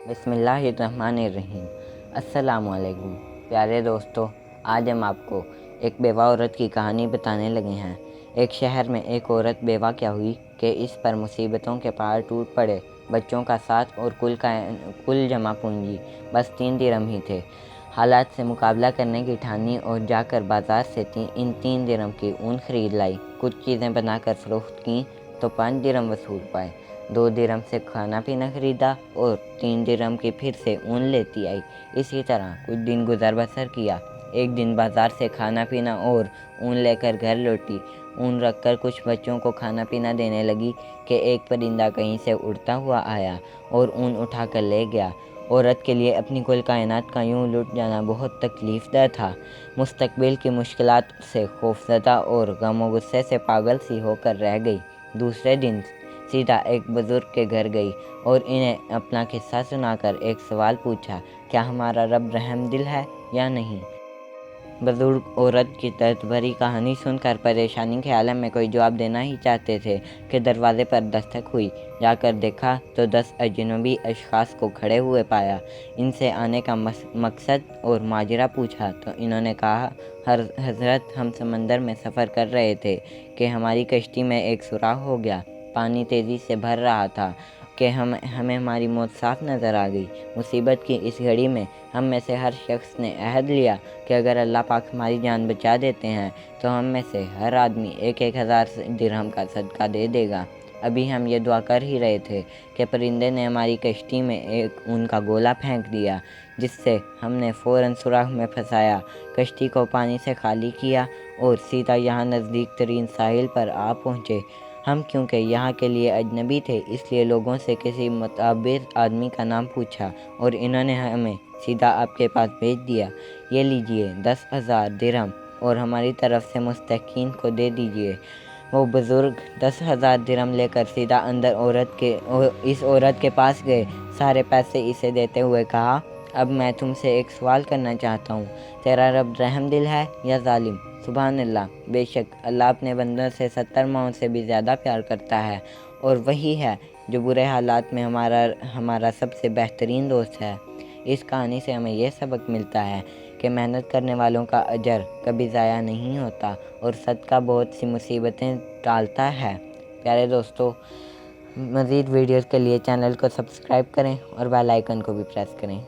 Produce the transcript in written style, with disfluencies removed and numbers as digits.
बिस्मिल्लाहिर्रहमानिर्रहीम। अस्सलामुअलैकुम प्यारे दोस्तों, आज हम आपको एक बेवा औरत की कहानी बताने लगे हैं। एक शहर में एक औरत बेवा क्या हुई कि इस पर मुसीबतों के पहाड़ टूट पड़े। बच्चों का साथ और कुल जमा पूंजी बस 3 दिरहम ही थे। हालात से मुकाबला करने की ठानी और जाकर बाजार से इन 3 दिरहम की ऊन खरीद लाई। कुछ चीज़ें बनाकर फ़रोख्त की तो 5 दिरहम वसूल पाए। 2 दिरहम से खाना पीना खरीदा और 3 दिरहम की फिर से ऊन लेती आई। इसी तरह कुछ दिन गुजर बसर किया। एक दिन बाजार से खाना पीना और ऊन लेकर घर लौटी। ऊन रखकर कुछ बच्चों को खाना पीना देने लगी कि एक परिंदा कहीं से उड़ता हुआ आया और ऊन उठा कर ले गया। औरत के लिए अपनी कुल कायनात का यूं लुट जाना बहुत तकलीफ़दह था। मुस्तकबिल की मुश्किलात से खौफज़दा और गम और गुस्से से पागल सी होकर रह गई। दूसरे दिन सीधा एक बुज़ुर्ग के घर गई और इन्हें अपना किस्सा सुनाकर एक सवाल पूछा, क्या हमारा रब रहम दिल है या नहीं। बुज़ुर्ग औरत की दर्द भरी कहानी सुनकर परेशानी के आलम में कोई जवाब देना ही चाहते थे कि दरवाज़े पर दस्तक हुई। जाकर देखा तो 10 अजनबी अशख़ास को खड़े हुए पाया। इनसे आने का मकसद और माजरा पूछा तो इन्होंने कहा, हज़रत, हम समंदर में सफ़र कर रहे थे कि हमारी कश्ती में एक सुराख हो गया। पानी तेज़ी से भर रहा था कि हमें हमारी मौत साफ नज़र आ गई। मुसीबत की इस घड़ी में हम में से हर शख्स ने अहद लिया कि अगर अल्लाह पाक हमारी जान बचा देते हैं तो हम में से हर आदमी 1,000 दिरहम का सदका दे देगा। अभी हम ये दुआ कर ही रहे थे कि परिंदे ने हमारी कश्ती में एक ऊन का गोला फेंक दिया, जिससे हमने फ़ौरन सुराख में फंसाया, कश्ती को पानी से खाली किया और सीधा यहाँ नज़दीक तरीन साहिल पर आ पहुँचे। हम क्योंकि यहाँ के लिए अजनबी थे, इसलिए लोगों से किसी मुतअब्बिर आदमी का नाम पूछा और इन्होंने हमें सीधा आपके पास भेज दिया। ये लीजिए 10,000 दिरहम और हमारी तरफ से मुस्तकीन को दे दीजिए। वो बुज़ुर्ग 10,000 दिरहम लेकर सीधा अंदर इस औरत के पास गए। सारे पैसे इसे देते हुए कहा, अब मैं तुमसे एक सवाल करना चाहता हूँ, तेरा रब रहम दिल है या ज़ालिम। सुभान अल्लाह, बेशक अल्लाह अपने बंदों से 70 माओं से भी ज़्यादा प्यार करता है और वही है जो बुरे हालात में हमारा सबसे बेहतरीन दोस्त है। इस कहानी से हमें यह सबक मिलता है कि मेहनत करने वालों का अजर कभी ज़ाया नहीं होता और सदका बहुत सी मुसीबतें टालता है। प्यारे दोस्तों, मज़ीद वीडियोज़ के लिए चैनल को सब्सक्राइब करें और बेल आइकन को भी प्रेस करें।